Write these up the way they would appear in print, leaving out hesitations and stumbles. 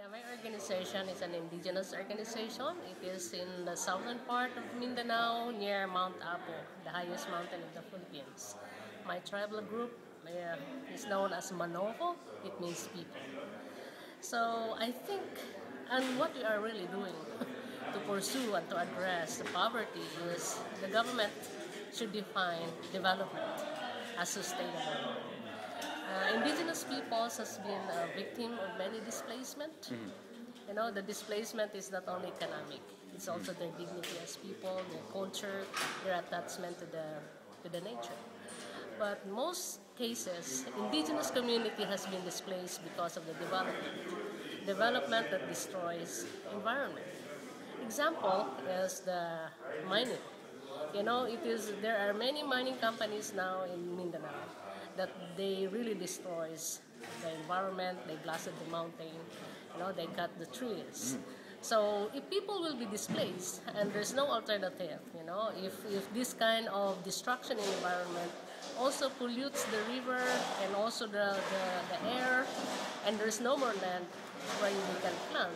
Yeah, my organization is an indigenous organization. It is in the southern part of Mindanao near Mount Apo, the highest mountain in the Philippines. My tribal group is known as Manoho. It means people. So I think, and what we are really doing to pursue and to address the poverty is the government should define development as sustainable. Indigenous peoples has been a victim of many displacement. You know, the displacement is not only economic; it's also their dignity as people, their culture, their attachment to the nature. But most cases, indigenous community has been displaced because of the development that destroys environment. Example is the mining. You know, there are many mining companies now in Mindanao that they really destroys the environment. They blasted the mountain. You know, they cut the trees. So if people will be displaced and there's no alternative, you know, if this kind of destruction in environment also pollutes the river and also the air, and there's no more land where we can plant.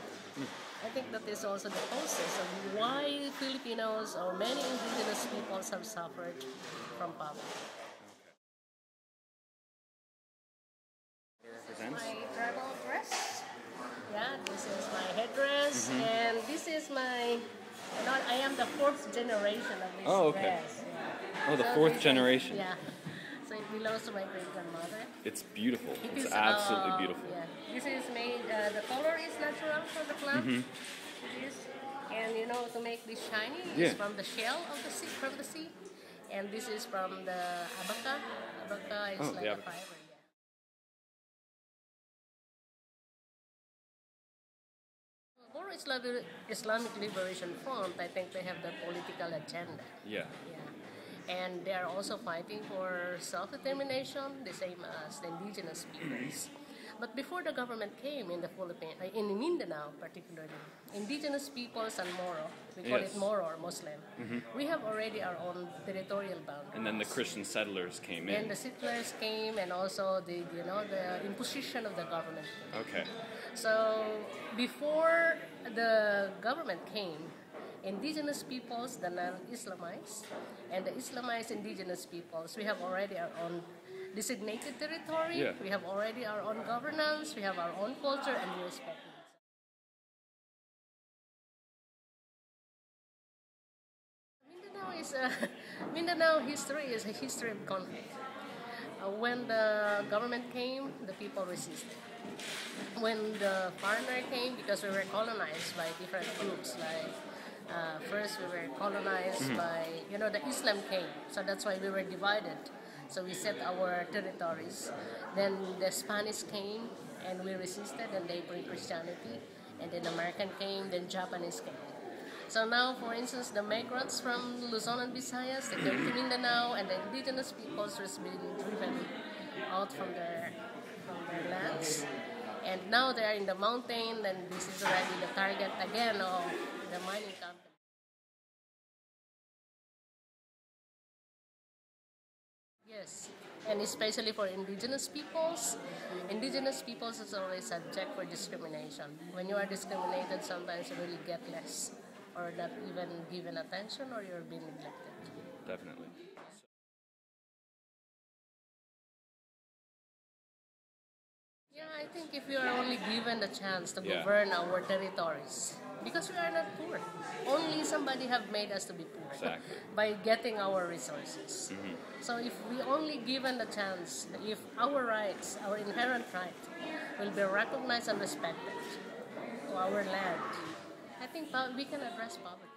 I think that is also the process of why Filipinos or many indigenous peoples have suffered from poverty. My tribal dress. Yeah, this is my headdress, and this is my. You know, I am the fourth generation of this dress. Yeah. Oh, the fourth generation. Yeah. So it belongs to my great grandmother. It's beautiful. It's absolutely beautiful. Yeah. This is made. The color is natural from the plant. It is, and you know, to make this shiny, it's from the shell of the sea, from the sea, and this is from the abaca. Abaca is like a fiber. More Islamic Liberation Front, I think they have the political agenda. Yeah. Yeah. And they are also fighting for self-determination, the same as the indigenous peoples. But before the government came in the Philippines, in Mindanao particularly, indigenous peoples and Moro, we call it Moro or Muslim, we have already our own territorial boundaries. And then the Christian settlers came in. And the settlers came, and also the imposition of the government. Okay. So before the government came, indigenous peoples, the non-Islamites, and the Islamized indigenous peoples, we have already our own designated territory. Yeah. We have already our own governance. We have our own culture, and we respect it. Mindanao history is a history of conflict. When the government came, the people resisted. When the foreigner came, because we were colonized by different groups, like first we were colonized by, the Islam came, so that's why we were divided. So we set our territories. Then the Spanish came and we resisted, and they bring Christianity. And then American came, then Japanese came. So now, for instance, the migrants from Luzon and Visayas, they came to Mindanao, and the indigenous peoples has been driven out from their lands. And now they are in the mountain, and this is already the target again of the mining company. Yes, and especially for indigenous peoples is always subject for discrimination. When you are discriminated, sometimes you really get less, or not even given attention, or you're being neglected. Definitely. Yeah, I think if we are only given the chance to govern our territories, because we are not poor. Only somebody have made us to be poor. Exactly. By getting our resources. So if we only given the chance, if our rights, our inherent right, will be recognized and respected to our land, I think we can address poverty.